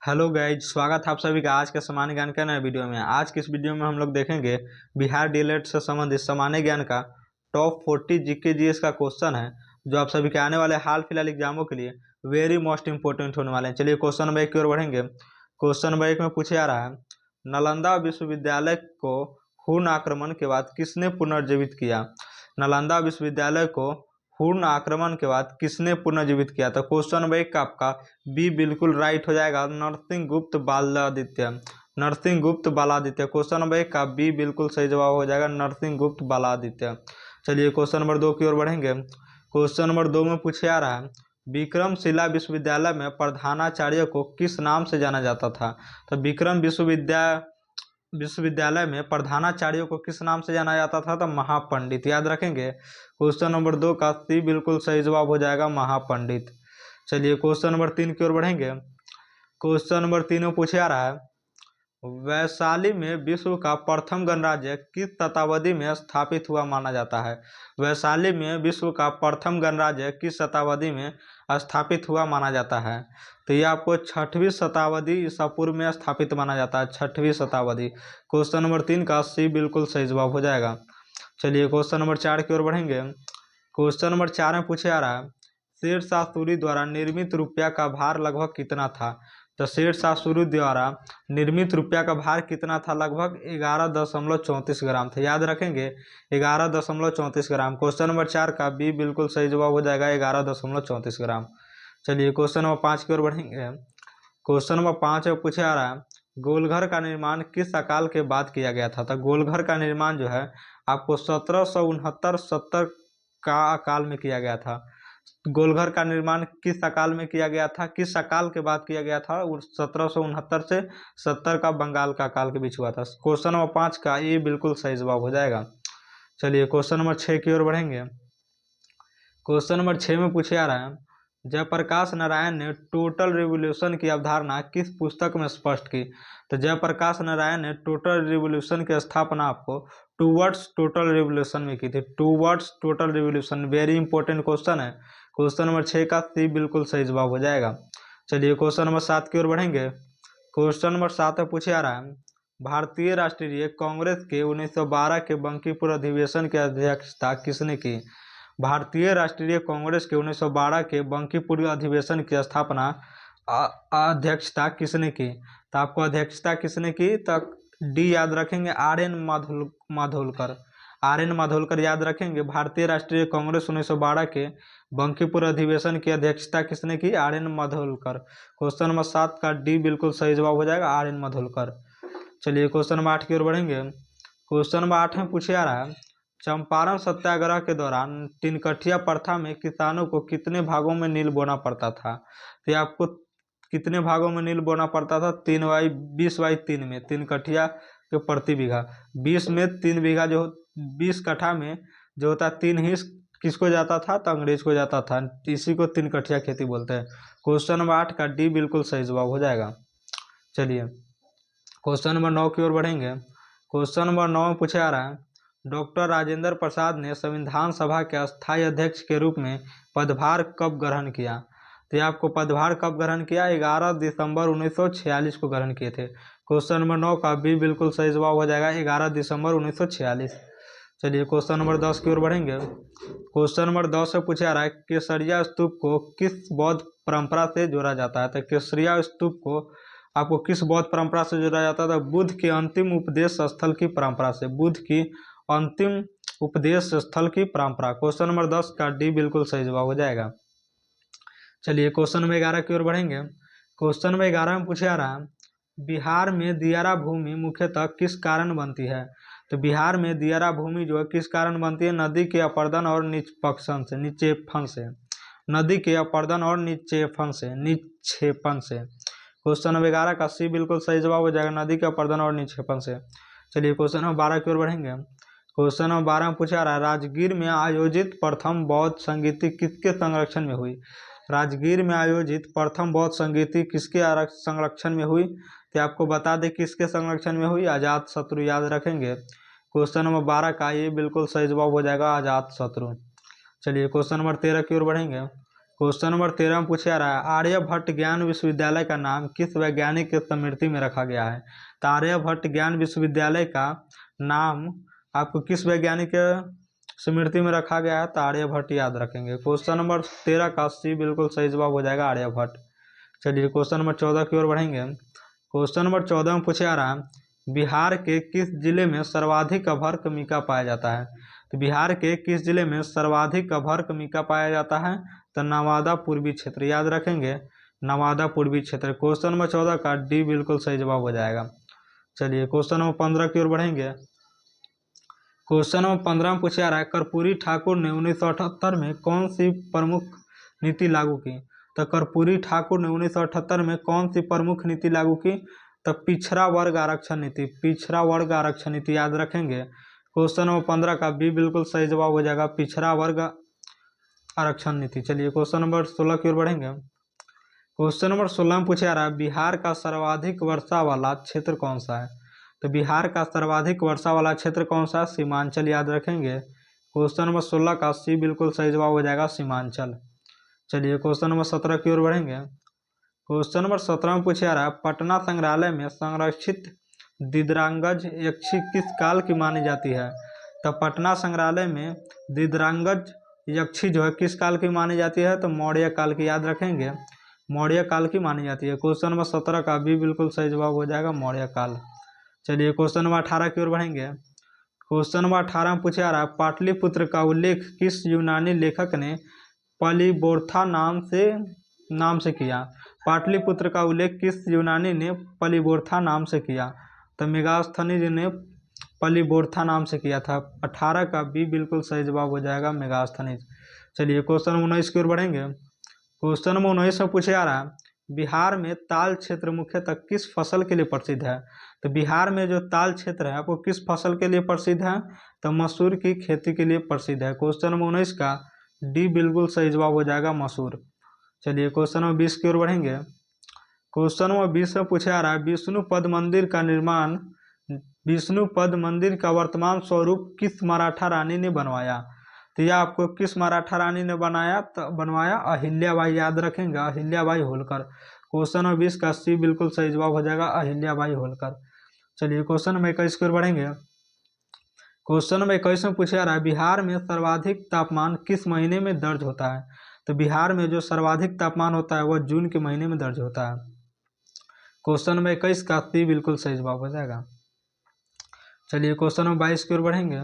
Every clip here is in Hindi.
हेलो गाइज, स्वागत है आप सभी का आज के सामान्य ज्ञान के नए वीडियो में। आज की इस वीडियो में हम लोग देखेंगे बिहार डीएलएड से संबंधित सामान्य ज्ञान का टॉप 40 जीके जीएस का क्वेश्चन है, जो आप सभी के आने वाले हाल फिलहाल एग्जामों के लिए वेरी मोस्ट इंपोर्टेंट होने वाले हैं। चलिए क्वेश्चन नंबर 1 की ओर बढ़ेंगे। क्वेश्चन नंबर 1 में पूछे आ रहा है, नालंदा विश्वविद्यालय को हुन आक्रमण के बाद किसने पुनर्जीवित किया। नालंदा विश्वविद्यालय को हुन आक्रमण के बाद किसने पुनर्जीवित किया। तो क्वेश्चन नंबर 1 का आपका बी बिल्कुल राइट हो जाएगा, नरसिंहगुप्त बालादित्य। नरसिंहगुप्त बालादित्य, क्वेश्चन नंबर 1 का बी बिल्कुल सही जवाब हो जाएगा, नरसिंहगुप्त बालादित्य। चलिए क्वेश्चन नंबर 2 की ओर बढ़ेंगे। क्वेश्चन नंबर 2 में पूछे आ रहा है, विक्रमशिला विश्वविद्यालय में प्रधानाचार्य को किस नाम से जाना जाता था। तो विक्रम विश्वविद्यालय में प्रधानाचार्य को किस नाम से जाना जाता था। तो महापंडित, याद रखेंगे। क्वेश्चन नंबर 2 का सी बिल्कुल सही जवाब हो जाएगा, महापंडित। चलिए क्वेश्चन नंबर 3 की ओर बढ़ेंगे। क्वेश्चन नंबर 3 में पूछे आ रहा है, वैशाली में विश्व का प्रथम गणराज्य किस शताब्दी में स्थापित हुआ माना जाता है। वैशाली में विश्व का प्रथम गणराज्य किस शताब्दी में स्थापित हुआ माना जाता है। तो ये आपको 6वीं शताब्दी ईसा पूर्व में स्थापित माना जाता है, 6वीं शताब्दी। क्वेश्चन नंबर 3 का सी बिल्कुल सही जवाब हो जाएगा। चलिए क्वेश्चन नंबर 4 की ओर बढ़ेंगे। क्वेश्चन नंबर 4 में पूछे आ रहा है, शेरशाह सूरी द्वारा निर्मित रुपया का भार लगभग कितना था। तो शेरशाह सूरी द्वारा निर्मित रुपया का भार कितना था, लगभग 11.34 ग्राम था, याद रखेंगे, 11.34 ग्राम। क्वेश्चन नंबर 4 का बी बिल्कुल सही जवाब हो जाएगा, 11.34 ग्राम। चलिए क्वेश्चन नंबर 5 की ओर बढ़ेंगे। क्वेश्चन नंबर 5 में पूछे आ रहा है, गोलघर का निर्माण किस अकाल के बाद किया गया था। तो गोलघर का निर्माण जो है आपको 1769-70 का अकाल में किया गया था। गोलघर का निर्माण किस अकाल में किया गया था, किस अकाल के बाद किया गया था। 1769 से 70 का बंगाल का अकाल के बीच हुआ था। क्वेश्चन नंबर 5 का ये बिल्कुल सही जवाब हो जाएगा। चलिए क्वेश्चन नंबर 6 की ओर बढ़ेंगे। क्वेश्चन नंबर 6 में पूछे आ रहा है, जयप्रकाश नारायण ने टोटल रिवॉल्यूशन की अवधारणा किस पुस्तक में स्पष्ट की। तो जयप्रकाश नारायण ने टोटल रिवॉल्यूशन की स्थापना आपको टूवर्ड्स टोटल रिवॉल्यूशन में की थी। Towards total revolution, very important question है। क्वेश्चन नंबर 6 का सी बिल्कुल सही जवाब हो जाएगा। चलिए क्वेश्चन नंबर 7 की ओर बढ़ेंगे। क्वेश्चन नंबर 7 में पूछे आ रहा है, भारतीय राष्ट्रीय कांग्रेस के 1912 के बंकीपुर अधिवेशन की अध्यक्षता किसने की। भारतीय राष्ट्रीय कांग्रेस के 1912 के बंकीपुर अधिवेशन की स्थापना अध्यक्षता किसने की। तो आपको अध्यक्षता किसने की, तो डी याद रखेंगे, माधोलकर। माधोलकर याद रखेंगे। भारतीय राष्ट्रीय कांग्रेस 1912 के बंकीपुर अधिवेशन की अध्यक्षता किसने की, माधोलकर। क्वेश्चन नंबर 7 का डी बिल्कुल सही जवाब हो जाएगा, माधोलकर। चलिए क्वेश्चन नंबर 8 की ओर बढ़ेंगे। क्वेश्चन नंबर 8 में पूछे आ रहा है, चंपारण सत्याग्रह के दौरान तिनकठिया प्रथा में किसानों को कितने भागों में नील बोना पड़ता था। तो आपको कितने भागों में नील बोना पड़ता था, 20/3 में, तिनकठिया के प्रति बीघा 20 में 3 बीघा, जो 20 कट्ठा में जो होता है 3 हिस्स किसको जाता था, तो अंग्रेज को जाता था। इसी को तिनकठिया खेती बोलते हैं। क्वेश्चन नंबर 8 का डी बिल्कुल सही जवाब हो जाएगा। चलिए क्वेश्चन नंबर 9 की ओर बढ़ेंगे। क्वेश्चन नंबर 9 में पूछा आ रहा है, डॉक्टर राजेंद्र प्रसाद ने संविधान सभा के अस्थायी अध्यक्ष के रूप में पदभार कब ग्रहण किया। तो ये आपको पदभार कब ग्रहण किया, 11 दिसंबर 1946 को ग्रहण किए थे। क्वेश्चन नंबर 9 का भी बिल्कुल सही जवाब हो जाएगा, 11 दिसंबर 1946। चलिए क्वेश्चन नंबर 10 की ओर बढ़ेंगे। क्वेश्चन नंबर 10 से पूछा रहा है, केसरिया स्तूप को किस बौद्ध परंपरा से जोड़ा जाता है। तो केसरिया स्तूप को आपको किस बौद्ध परंपरा से जोड़ा जाता था, बुद्ध के अंतिम उपदेश स्थल की परंपरा से, बुद्ध की अंतिम उपदेश स्थल की परंपरा। क्वेश्चन नंबर 10 का डी बिल्कुल सही जवाब हो जाएगा। चलिए क्वेश्चन नंबर 11 की ओर बढ़ेंगे। क्वेश्चन नंबर 11 में पूछे आ रहा है, बिहार में दियारा भूमि मुख्यतः किस कारण बनती है। तो बिहार में दियारा भूमि जो है किस कारण बनती है, नदी के अपरदन और निक्षेपण से, नदी के अपरदन और निक्षेपण से। क्वेश्चन नंबर 11 का सी बिल्कुल सही जवाब हो जाएगा, नदी के अपरदन और निक्षेपण से। चलिए क्वेश्चन नंबर 12 की ओर बढ़ेंगे। क्वेश्चन नंबर 12 में पूछा रहा है, राजगीर में आयोजित प्रथम बौद्ध संगीति किसके संरक्षण में हुई। राजगीर में आयोजित प्रथम बौद्ध संगीति किसके संरक्षण में हुई। तो आपको बता दें किसके संरक्षण में हुई, अजात शत्रु, याद रखेंगे। क्वेश्चन नंबर 12 का ये बिल्कुल सही जवाब हो जाएगा, अजात शत्रु। चलिए क्वेश्चन नंबर 13 की ओर बढ़ेंगे। क्वेश्चन नंबर 13 में पूछा रहा है आर्यभट्ट ज्ञान विश्वविद्यालय का नाम किस वैज्ञानिक की स्मृति में रखा गया है। तो आर्यभट्ट ज्ञान विश्वविद्यालय का नाम आपको किस वैज्ञानिक के स्मृति में रखा गया है। तो आर्यभट्ट याद रखेंगे। क्वेश्चन नंबर 13 का सी बिल्कुल सही जवाब हो जाएगा आर्यभट्ट। चलिए क्वेश्चन नंबर 14 की ओर बढ़ेंगे। क्वेश्चन नंबर 14 में पूछा रहा है बिहार के किस जिले में सर्वाधिक अभ्रक मीका पाया जाता है। तो बिहार के किस जिले में सर्वाधिक अभ्रक मीका पाया जाता है। तो नवादा पूर्वी क्षेत्र याद रखेंगे, नवादा पूर्वी क्षेत्र। क्वेश्चन नंबर 14 का डी बिल्कुल सही जवाब हो जाएगा। चलिए क्वेश्चन नंबर 15 की ओर बढ़ेंगे। क्वेश्चन नंबर 15 में पूछा रहा है कर्पूरी ठाकुर ने 1978 में कौन सी प्रमुख नीति लागू की। तो कर्पूरी ठाकुर ने 1978 में कौन सी प्रमुख नीति लागू की। तो पिछड़ा वर्ग आरक्षण नीति, पिछड़ा वर्ग आरक्षण नीति याद रखेंगे। क्वेश्चन नंबर 15 का बी बिल्कुल सही जवाब हो जाएगा पिछड़ा वर्ग आरक्षण नीति। चलिए क्वेश्चन नंबर 16 की ओर बढ़ेंगे। क्वेश्चन नंबर 16 में पूछा रहा है बिहार का सर्वाधिक वर्षा वाला क्षेत्र कौन सा है। तो बिहार का सर्वाधिक वर्षा वाला क्षेत्र कौन सा है। सीमांचल याद रखेंगे। क्वेश्चन नंबर 16 का सी बिल्कुल सही जवाब हो जाएगा सीमांचल। चलिए क्वेश्चन नंबर 17 की ओर बढ़ेंगे। क्वेश्चन नंबर 17 में पूछा रहा है पटना संग्रहालय में संरक्षित दीदरांगज यक्षी किस काल की मानी जाती है। तो पटना संग्रहालय में दीदरांगज यक्षी जो है किस काल की मानी जाती है। तो मौर्य काल की याद रखेंगे, मौर्य काल की मानी जाती है। क्वेश्चन नंबर 17 का भी बिल्कुल सही जवाब हो जाएगा मौर्य काल। चलिए क्वेश्चन नंबर 18 की ओर बढ़ेंगे। क्वेश्चन नंबर 18 में पूछा रहा है पाटलिपुत्र का उल्लेख किस यूनानी लेखक ने पलिबोर्था नाम से किया। पाटलिपुत्र का उल्लेख किस यूनानी ने पलिबोर्था नाम से किया। तो मेगास्थनीज ने पलिबोर्था नाम से किया था। 18 का बी बिल्कुल सही जवाब हो जाएगा मेगास्थनीज। चलिए क्वेश्चन नंबर 19 की ओर बढ़ेंगे। क्वेश्चन नंबर 19 में पूछा रहा है बिहार में ताल क्षेत्र मुख्यतः किस फसल के लिए प्रसिद्ध है। तो बिहार में जो ताल क्षेत्र है आपको किस फसल के लिए प्रसिद्ध है। तो मसूर की खेती के लिए प्रसिद्ध है। क्वेश्चन नंबर 19 का डी बिल्कुल सही जवाब हो जाएगा मसूर। चलिए क्वेश्चन नंबर 20 की ओर बढ़ेंगे। क्वेश्चन नंबर 20 में पूछा रहा है विष्णुपद मंदिर का निर्माण, विष्णुपद मंदिर का वर्तमान स्वरूप किस मराठा रानी ने बनवाया। तो यह आपको किस मराठा रानी ने बनवाया अहिल्याबाई याद रखेंगे, अहिल्याबाई होलकर। क्वेश्चन नंबर 20 का सी बिल्कुल सही जवाब हो जाएगा अहिल्याबाई होलकर। चलिए क्वेश्चन नंबर 21 की ओर बढ़ेंगे। क्वेश्चन नंबर 21 में पूछा रहा है बिहार में सर्वाधिक तापमान किस महीने में दर्ज होता है। तो बिहार में जो सर्वाधिक तापमान होता है वह जून के महीने में दर्ज होता है। क्वेश्चन नंबर 21 का सी बिल्कुल सही जवाब हो जाएगा। चलिए क्वेश्चन नंबर 22 की ओर बढ़ेंगे।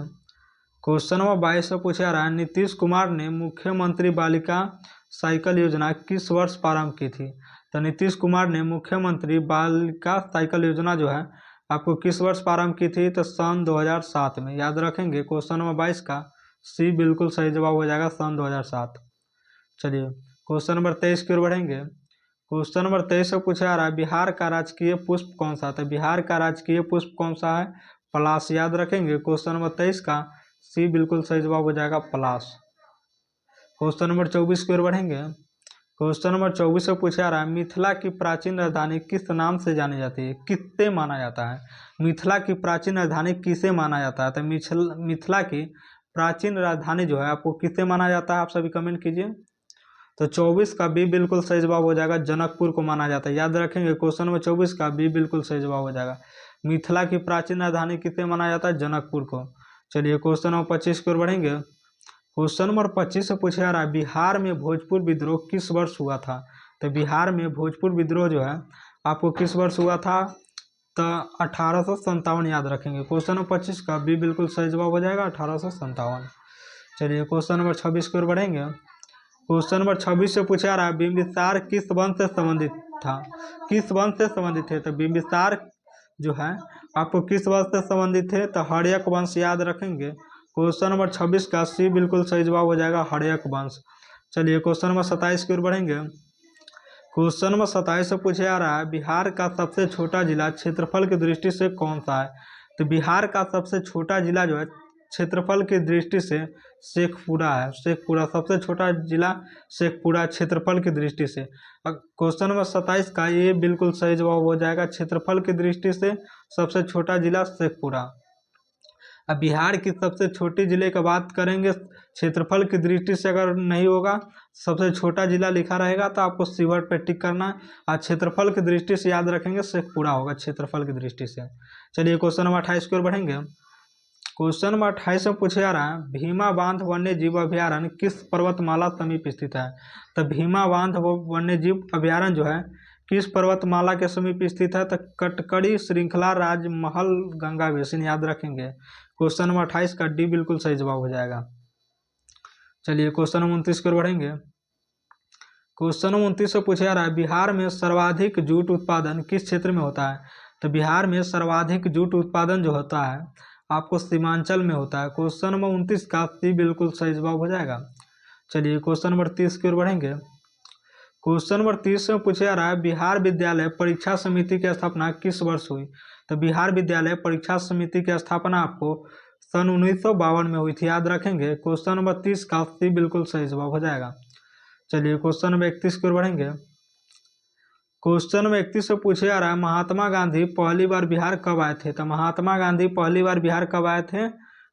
क्वेश्चन नंबर 22 में पूछा रहा है नीतीश कुमार ने मुख्यमंत्री बालिका साइकिल योजना किस वर्ष प्रारंभ की थी। तो नीतीश कुमार ने मुख्यमंत्री बालिका साइकिल योजना जो है आपको किस वर्ष प्रारंभ की थी। तो सन 2007 में याद रखेंगे। क्वेश्चन नंबर 22 का सी बिल्कुल सही जवाब हो जाएगा सन 2007। चलिए क्वेश्चन नंबर 23 की ओर बढ़ेंगे। क्वेश्चन नंबर 23 से पूछा रहा है बिहार का राजकीय पुष्प कौन सा। तो बिहार का राजकीय पुष्प कौन सा है, पलाश याद रखेंगे। क्वेश्चन नंबर 23 का सी बिल्कुल सही जवाब हो जाएगा पलाश। क्वेश्चन नंबर 24 की ओर बढ़ेंगे। क्वेश्चन नंबर 24 से पूछा रहा है मिथिला की प्राचीन राजधानी किस नाम से जानी जाती है, किससे माना जाता है। मिथिला की प्राचीन राजधानी किसे माना जाता है। तो मिथिला की प्राचीन राजधानी जो है आपको किससे माना जाता है, आप सभी कमेंट कीजिए। तो 24 का बी बिल्कुल सही जवाब हो जाएगा जनकपुर को माना जाता है, याद रखेंगे। क्वेश्चन नंबर 24 का बी बिल्कुल सही जवाब हो जाएगा। मिथिला की प्राचीन राजधानी किससे माना जाता है, जनकपुर को। चलिए क्वेश्चन नंबर 25 की ओर बढ़ेंगे। क्वेश्चन नंबर 25 से पूछा रहा है बिहार में भोजपुर विद्रोह किस वर्ष हुआ था। तो बिहार में भोजपुर विद्रोह जो है आपको किस वर्ष हुआ था। तो 1857 याद रखेंगे। क्वेश्चन नंबर 25 का बी बिल्कुल सही जवाब हो जाएगा 1857। चलिए क्वेश्चन नंबर 26 की ओर बढ़ेंगे। क्वेश्चन नंबर 26 से पूछा रहा है बिंबिसार किस वंश से संबंधित था, किस वंश से संबंधित है। तो बिंबिसार जो है आपको किस वंश से संबंधित है। तो हर्यक वंश याद रखेंगे। क्वेश्चन नंबर 26 का सी बिल्कुल सही जवाब हो जाएगा हर्यक वंश। चलिए क्वेश्चन नंबर 27 की ओर बढ़ेंगे। क्वेश्चन नंबर 27 से पूछा जा रहा है बिहार का सबसे छोटा जिला क्षेत्रफल की दृष्टि से कौन सा है। तो बिहार का सबसे छोटा जिला जो है क्षेत्रफल की दृष्टि से शेखपुरा है। शेखपुरा सबसे छोटा जिला शेखपुरा क्षेत्रफल की दृष्टि से। क्वेश्चन नंबर 27 का ये बिल्कुल सही जवाब हो जाएगा क्षेत्रफल की दृष्टि से सबसे छोटा जिला शेखपुरा। अब बिहार की सबसे छोटी जिले की बात करेंगे क्षेत्रफल की दृष्टि से अगर नहीं होगा सबसे छोटा जिला लिखा रहेगा तो आपको सीवर पे टिक करना है। और क्षेत्रफल की दृष्टि से याद रखेंगे शेखपुरा होगा क्षेत्रफल की दृष्टि से। चलिए क्वेश्चन नंबर 28 की ओर बढ़ेंगे। क्वेश्चन नंबर 28 में पूछे जा रहा है भीमा बांध वन्य जीव अभ्यारण्य किस पर्वतमाला समीप स्थित है। तो भीमा बांध वन्य जीव अभ्यारण्य जो है किस पर्वतमाला के समीप स्थित है। तो कटकड़ी श्रृंखला राजमहल गंगा बेसिन याद रखेंगे। क्वेश्चन नंबर 28 का डी बिल्कुल सही जवाब हो जाएगा। चलिए क्वेश्चन नंबर 29 की ओर बढ़ेंगे। क्वेश्चन नंबर 29 से पूछा जा रहा है बिहार में सर्वाधिक जूट उत्पादन किस क्षेत्र में होता है। तो बिहार में सर्वाधिक जूट उत्पादन जो होता है आपको सीमांचल में होता है। क्वेश्चन नंबर 29 का सी बिल्कुल सही जवाब हो जाएगा। चलिए क्वेश्चन नंबर 30 की ओर बढ़ेंगे। क्वेश्चन नंबर 30 में पूछा जा रहा है बिहार विद्यालय परीक्षा समिति की स्थापना किस वर्ष हुई। तो बिहार विद्यालय परीक्षा समिति की स्थापना आपको सन 1952 में हुई थी याद रखेंगे। क्वेश्चन नंबर 30 का सी बिल्कुल सही जवाब हो जाएगा। चलिए क्वेश्चन नंबर 31 की ओर बढ़ेंगे। क्वेश्चन नंबर 31 से पूछा जा रहा है महात्मा गांधी पहली बार बिहार कब आए थे। तो महात्मा गांधी पहली बार बिहार कब आए थे।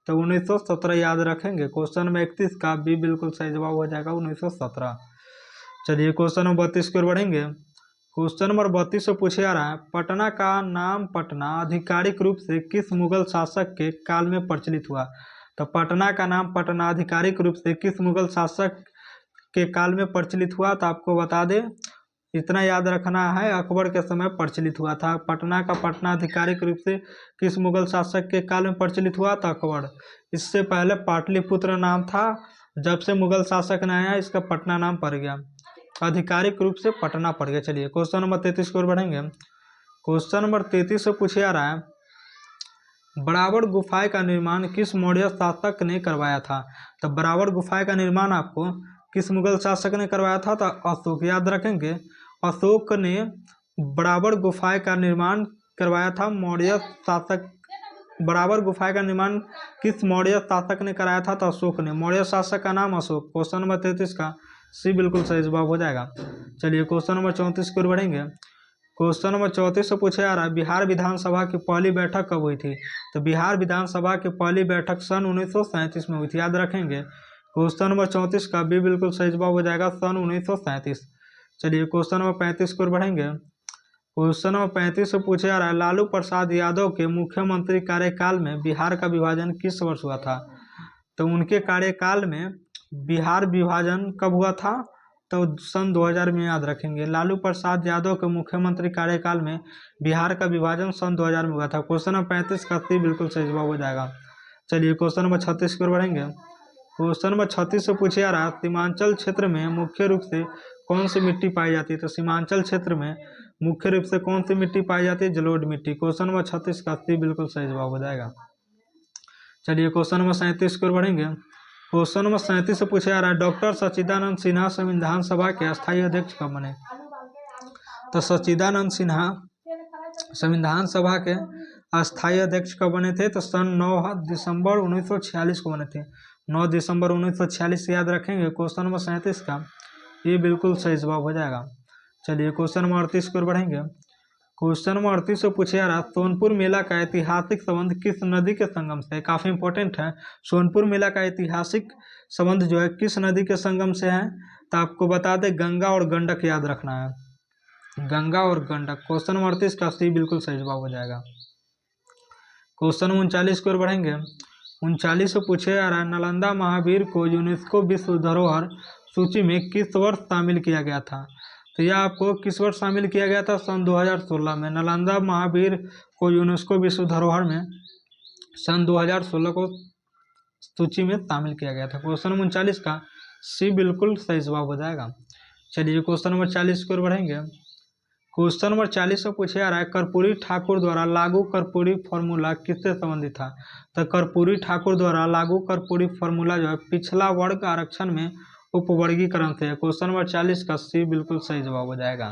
तो 1917 याद रखेंगे। क्वेश्चन नंबर 31 का बी बिल्कुल सही जवाब हो जाएगा 1917। चलिए क्वेश्चन नंबर 32 की ओर बढ़ेंगे। क्वेश्चन नंबर 32 से पूछा जा रहा है पटना का नाम पटना आधिकारिक रूप से किस मुगल शासक के काल में प्रचलित हुआ। तो पटना का नाम पटना आधिकारिक रूप से किस मुगल शासक के काल में प्रचलित हुआ। तो आपको बता दें इतना याद रखना है अकबर के समय प्रचलित हुआ था। पटना का पटना आधिकारिक रूप से किस मुगल शासक के काल में प्रचलित हुआ था अकबर। इससे पहले पाटलिपुत्र नाम था, जब से मुगल शासक ने आया इसका पटना नाम पड़ गया, आधिकारिक रूप से पटना पड़ गया। चलिए क्वेश्चन नंबर 33 की ओर बढ़ेंगे। क्वेश्चन नंबर 33 से पूछा जा रहा है बराबर गुफाएं का निर्माण किस मौर्य शासक ने करवाया था। तो बराबर गुफाएं का निर्माण आपको किस मुगल शासक ने करवाया था। तो अशोक याद रखेंगे। अशोक ने बराबर गुफाएं का निर्माण करवाया था। मौर्य शासक बराबर गुफाएं का निर्माण किस मौर्य शासक ने कराया था। तो अशोक ने। मौर्य शासक का नाम अशोक। क्वेश्चन नंबर 33 का सी बिल्कुल सही जवाब हो जाएगा। चलिए क्वेश्चन नंबर 34 की ओर बढ़ेंगे। क्वेश्चन नंबर 34 से पूछा जा रहा है बिहार विधानसभा की पहली बैठक कब हुई थी। तो बिहार विधानसभा की पहली बैठक सन 1937 में हुई थी याद रखेंगे। क्वेश्चन नंबर 34 का भी बिल्कुल सही जवाब हो जाएगा सन 1937। चलिए क्वेश्चन नंबर 35 की ओर बढ़ेंगे। क्वेश्चन नंबर 35 से पूछा जा रहा है लालू प्रसाद यादव के मुख्यमंत्री कार्यकाल में बिहार का विभाजन किस वर्ष हुआ था। तो उनके कार्यकाल में बिहार विभाजन कब हुआ था। तो सन 2000 में याद रखेंगे। लालू प्रसाद यादव के मुख्यमंत्री कार्यकाल में बिहार का विभाजन सन 2000 में हुआ था। क्वेश्चन नंबर 35 का सी बिल्कुल सही जवाब हो जाएगा। चलिए क्वेश्चन नंबर 36 की ओर बढ़ेंगे। क्वेश्चन नंबर 36 से पूछा जा रहा है सीमांचल क्षेत्र में मुख्य रूप से कौन सी मिट्टी पाई जाती है। तो सीमांचल क्षेत्र में मुख्य रूप से कौन सी मिट्टी पाई जाती है। जलोढ़ मिट्टी। क्वेश्चन नंबर 36 का सी बिल्कुल सही जवाब हो जाएगा। चलिए क्वेश्चन नंबर 37 की ओर बढ़ेंगे। क्वेश्चन नंबर 37 से पूछा जा रहा है डॉक्टर सच्चिदानंद सिन्हा संविधान सभा के अस्थायी अध्यक्ष कब बने। तो सच्चिदानंद सिन्हा संविधान सभा के अस्थायी अध्यक्ष कब बने थे। तो सन 9 दिसंबर 1946 को बने थे। 9 दिसंबर 1946 से याद रखेंगे। क्वेश्चन नंबर 37 का ये बिल्कुल सही जवाब हो जाएगा। चलिए क्वेश्चन नंबर 38 की ओर बढ़ेंगे। क्वेश्चन नंबर 38 से पूछा जा रहा है सोनपुर मेला का ऐतिहासिक संबंध किस नदी के संगम से है। काफ़ी इंपॉर्टेंट है। सोनपुर मेला का ऐतिहासिक संबंध जो है किस नदी के संगम से है। तो आपको बता दें गंगा और गंडक याद रखना है, गंगा और गंडक। क्वेश्चन नंबर 38 का सी बिल्कुल सही जवाब हो जाएगा। क्वेश्चन नंबर 39 की ओर बढ़ेंगे। 39 से पूछा जा रहा है नालंदा महावीर को यूनेस्को विश्व धरोहर सूची में किस वर्ष शामिल किया गया था। तो यह आपको किस वर्ष शामिल किया गया था। सन 2016 में नालंदा महावीर को यूनेस्को विश्व धरोहर में सन 2016 को सूची में शामिल किया गया था। क्वेश्चन नंबर 39 का सी बिल्कुल सही जवाब हो जाएगा। चलिए क्वेश्चन नंबर 40 की ओर बढ़ेंगे। क्वेश्चन नंबर 40 में पूछा जा रहा है कर्पूरी ठाकुर द्वारा लागू कर्पूरी फार्मूला किससे संबंधित था। तो कर्पूरी ठाकुर द्वारा लागू कर्पूरी फार्मूला जो है पिछला वर्ग आरक्षण में उपवर्गीकरण से है। क्वेश्चन नंबर 40 का सी बिल्कुल सही जवाब हो जाएगा।